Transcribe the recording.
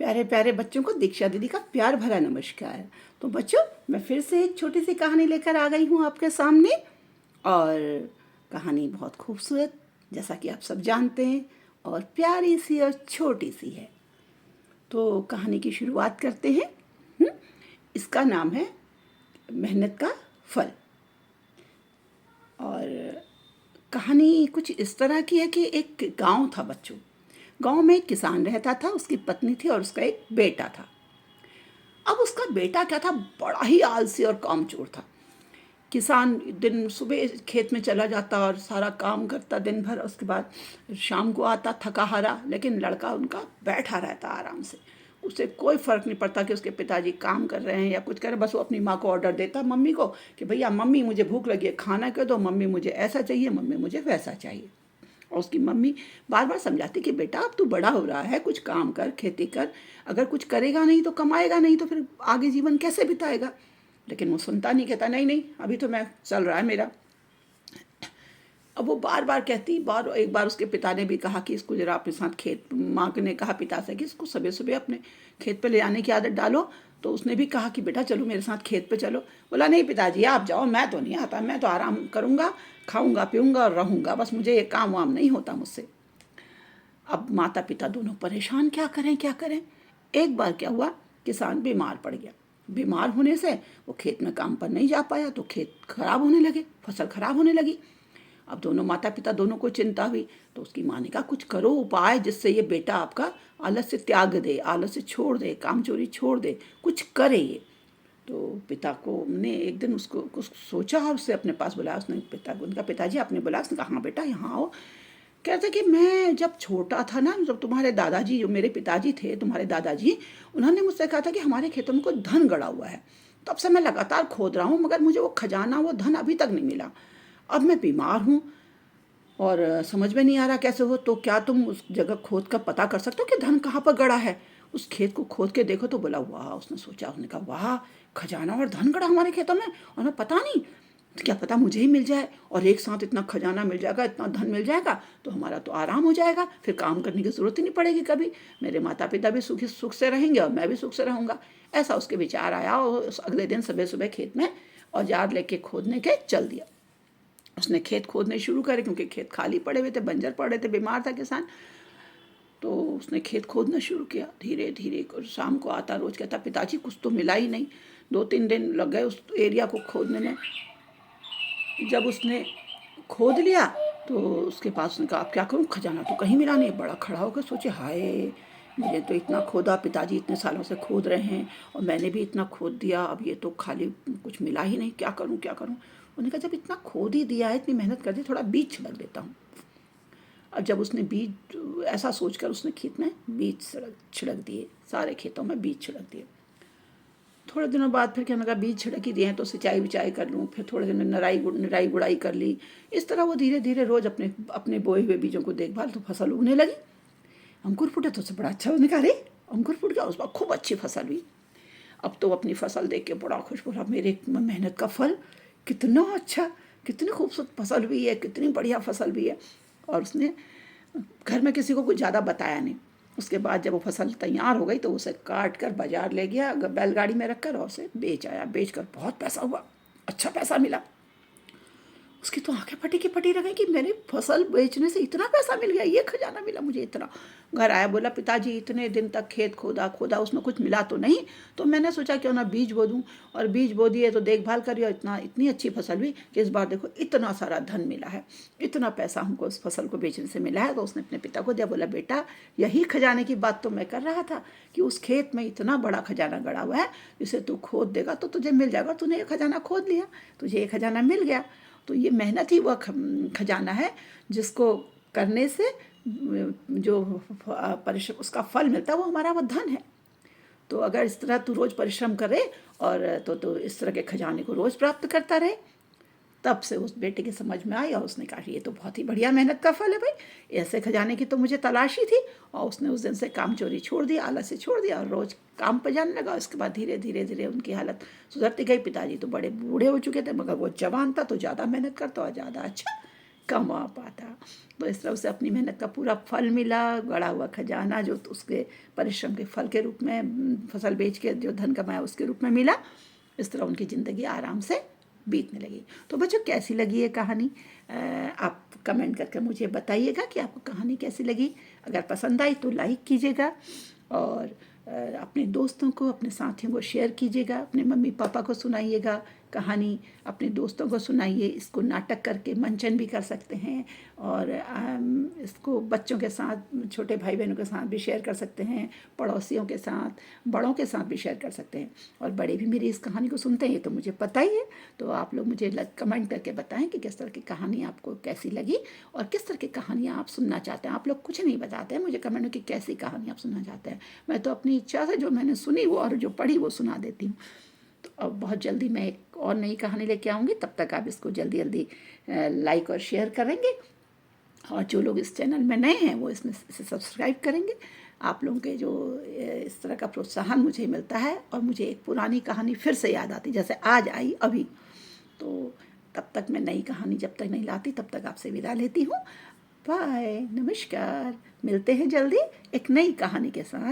प्यारे प्यारे बच्चों को दीक्षा दीदी का प्यार भरा नमस्कार। तो बच्चों, मैं फिर से एक छोटी सी कहानी लेकर आ गई हूँ आपके सामने। और कहानी बहुत खूबसूरत, जैसा कि आप सब जानते हैं, और प्यारी सी और छोटी सी है। तो कहानी की शुरुआत करते हैं। इसका नाम है मेहनत का फल। और कहानी कुछ इस तरह की है कि एक गांव था बच्चों। गांव में एक किसान रहता था, उसकी पत्नी थी और उसका एक बेटा था। अब उसका बेटा क्या था, बड़ा ही आलसी और कामचोर था। किसान दिन सुबह खेत में चला जाता और सारा काम करता दिन भर, उसके बाद शाम को आता थका हारा, लेकिन लड़का उनका बैठा रहता आराम से। उसे कोई फ़र्क नहीं पड़ता कि उसके पिताजी काम कर रहे हैं या कुछ कर रहे हैं। बस वो अपनी माँ को ऑर्डर देता, मम्मी को, कि भैया मम्मी मुझे भूख लगी है, खाना कर दो, मम्मी मुझे ऐसा चाहिए, मम्मी मुझे वैसा चाहिए। और उसकी मम्मी बार बार समझाती कि बेटा अब तू बड़ा हो रहा है, कुछ काम कर, खेती कर, अगर कुछ करेगा नहीं तो कमाएगा नहीं तो फिर आगे जीवन कैसे बिताएगा। लेकिन वो सुनता नहीं, कहता नहीं नहीं अभी तो मैं चल रहा है मेरा। अब वो बार बार कहती, एक बार उसके पिता ने भी कहा कि इसको जरा अपने साथ खेत, माँ ने कहा पिता से कि इसको सुबह सुबह अपने खेत पे ले जाने की आदत डालो। तो उसने भी कहा कि बेटा चलो मेरे साथ खेत पे चलो। बोला नहीं पिताजी आप जाओ, मैं तो नहीं आता, मैं तो आराम करूँगा, खाऊंगा पीऊँगा और रहूँगा, बस मुझे ये काम वाम नहीं होता मुझसे। अब माता पिता दोनों परेशान, क्या करें क्या करें। एक बार क्या हुआ, किसान बीमार पड़ गया। बीमार होने से वो खेत में काम पर नहीं जा पाया, तो खेत खराब होने लगे, फसल खराब होने लगी। अब दोनों माता पिता दोनों को चिंता हुई, तो उसकी माँ ने कहा कुछ करो उपाय जिससे ये बेटा आपका आलस से त्याग दे, आलस से छोड़ दे, कामचोरी छोड़ दे, कुछ करे ये। तो पिता को ने एक दिन उसको कुछ सोचा और उससे अपने पास बुलाया। उसने उनका पिताजी आपने बुलाया। उसने कहा हाँ बेटा यहाँ आओ। कहते कि मैं जब छोटा था ना, जब तुम्हारे दादाजी, जो मेरे पिताजी थे तुम्हारे दादाजी, उन्होंने मुझसे कहा था कि हमारे खेतों में कोई धन गड़ा हुआ है। तब से मैं लगातार खोद रहा हूँ, मगर मुझे वो खजाना, वो धन अभी तक नहीं मिला। अब मैं बीमार हूँ और समझ में नहीं आ रहा कैसे हो, तो क्या तुम उस जगह खोद कर पता कर सकते हो कि धन कहाँ पर गड़ा है। उस खेत को खोद के देखो। तो बोला वाह, उसने सोचा, उसने कहा वाह, खजाना और धन गड़ा हमारे खेतों में, और मैं पता नहीं, तो क्या पता मुझे ही मिल जाए, और एक साथ इतना खजाना मिल जाएगा, इतना धन मिल जाएगा, तो हमारा तो आराम हो जाएगा, फिर काम करने की ज़रूरत ही नहीं पड़ेगी कभी। मेरे माता पिता भी सुख से रहेंगे और मैं भी सुख से रहूँगा। ऐसा उसके विचार आया और अगले दिन सुबह सुबह खेत में औजार लेके खोदने के चल दिया। उसने खेत खोदने शुरू करे, क्योंकि खेत खाली पड़े हुए थे, बंजर पड़े थे, बीमार था किसान। तो उसने खेत खोदना शुरू किया धीरे धीरे। शाम को आता, रोज कहता पिताजी कुछ तो मिला ही नहीं। 2-3 दिन लग गए उस एरिया को खोदने में। जब उसने खोद लिया तो उसके पास, उसने कहा अब क्या करूं, खजाना तो कहीं मिला नहीं। बड़ा खड़ा होकर सोचे हाय, मुझे तो इतना खोदा, पिताजी इतने सालों से खोद रहे हैं और मैंने भी इतना खोद दिया, अब ये तो खाली कुछ मिला ही नहीं, क्या करूं क्या करूं। उन्होंने कहा जब इतना खोद ही दिया है, इतनी मेहनत कर दी, थोड़ा बीज छिड़क देता हूँ। और जब उसने बीज, ऐसा सोचकर उसने खेत में बीज छिड़क दिए, सारे खेतों में बीज छिड़क दिए। थोड़े दिनों बाद फिर क्या लगा, बीज छिड़क ही दिए हैं तो सिंचाई विचाई कर लूँ, फिर थोड़े दिन निराई गुड़ाई कर ली। इस तरह वो धीरे धीरे रोज अपने अपने बोए हुए बीजों को देखभाल, तो फसल उगने लगी। अंकुर फूटे तो उससे बड़ा अच्छा, उसने कहा अरे अंकुर फूट गया, उस पर खूब अच्छी फसल हुई। अब तो अपनी फसल देख के बड़ा खुश, बोला मेरे मेहनत का फल कितना अच्छा, कितनी खूबसूरत फसल हुई है, कितनी बढ़िया फसल हुई है। और उसने घर में किसी को कुछ ज़्यादा बताया नहीं। उसके बाद जब वो फसल तैयार हो गई तो उसे काट कर बाजार ले गया, बैलगाड़ी में रखकर, और उसे बेच आया। बेच कर बहुत पैसा हुआ, अच्छा पैसा मिला। उसकी तो आंखें फटी की फटी रह गई कि मेरी फसल बेचने से इतना पैसा मिल गया, ये खजाना मिला मुझे इतना। घर आया, बोला पिताजी इतने दिन तक खेत खोदा खोदा, उसमें कुछ मिला तो नहीं, तो मैंने सोचा क्यों ना बीज बो दूँ। और बीज बो दिए तो देखभाल करी और इतनी अच्छी फसल हुई कि इस बार देखो इतना सारा धन मिला है, इतना पैसा हमको उस फसल को बेचने से मिला है। तो उसने अपने पिता को दिया, बोला बेटा यही खजाने की बात तो मैं कर रहा था कि उस खेत में इतना बड़ा खजाना गड़ा हुआ है, जिसे तू खोद देगा तो तुझे मिल जाएगा। तूने ये खजाना खोद लिया, तुझे ये खजाना मिल गया। तो ये मेहनत ही वह खजाना है जिसको करने से जो परिश्रम, उसका फल मिलता है, वो हमारा वो धन है। तो अगर इस तरह तू रोज़ परिश्रम करे और तो इस तरह के खजाने को रोज़ प्राप्त करता रहे। तब से उस बेटे की समझ में आई और उसने कहा ये तो बहुत ही बढ़िया मेहनत का फल है भाई, ऐसे खजाने की तो मुझे तलाश ही थी। और उसने उस दिन से काम चोरी छोड़ दिया, आलस से छोड़ दिया और रोज़ काम पर जाने लगा। उसके बाद धीरे धीरे धीरे उनकी हालत सुधरती गई। पिताजी तो बड़े बूढ़े हो चुके थे, मगर वो जवान था तो ज़्यादा मेहनत करता और ज़्यादा अच्छा कमा पाता। तो इस तरह उसे अपनी मेहनत का पूरा फल मिला, गड़ा हुआ खजाना जो उसके परिश्रम के फल के रूप में, फसल बेच के जो धन कमाया उसके रूप में मिला। इस तरह उनकी ज़िंदगी आराम से बीतने लगी। तो बच्चों, कैसी लगी ये कहानी? आप कमेंट करके मुझे बताइएगा कि आपको कहानी कैसी लगी। अगर पसंद आई तो लाइक कीजिएगा, और अपने दोस्तों को, अपने साथियों को शेयर कीजिएगा। अपने मम्मी पापा को सुनाइएगा कहानी, अपने दोस्तों को सुनाइए। इसको नाटक करके मंचन भी कर सकते हैं, और इसको बच्चों के साथ, छोटे भाई बहनों के साथ भी शेयर कर सकते हैं, पड़ोसियों के साथ, बड़ों के साथ भी शेयर कर सकते हैं। और बड़े भी मेरी इस कहानी को सुनते हैं, ये तो मुझे पता ही है। तो आप लोग मुझे कमेंट करके बताएं कि किस तरह की कहानी आपको कैसी लगी, और किस तरह की कहानियाँ आप सुनना चाहते हैं। आप लोग कुछ नहीं बताते हैं मुझे कमेंट में कि कैसी कहानी आप सुनना चाहते हैं। मैं तो अपनी इच्छा से जो मैंने सुनी वो और जो पढ़ी वो सुना देती हूँ। तो अब बहुत जल्दी मैं एक और नई कहानी लेके आऊँगी। तब तक आप इसको जल्दी जल्दी लाइक और शेयर करेंगे, और जो लोग इस चैनल में नए हैं वो इसे सब्सक्राइब करेंगे। आप लोगों के जो इस तरह का प्रोत्साहन मुझे मिलता है, और मुझे एक पुरानी कहानी फिर से याद आती, जैसे आज आई अभी। तो तब तक मैं नई कहानी जब तक नहीं लाती, तब तक आपसे विदा लेती हूँ। बाय, नमस्कार। मिलते हैं जल्दी एक नई कहानी के साथ।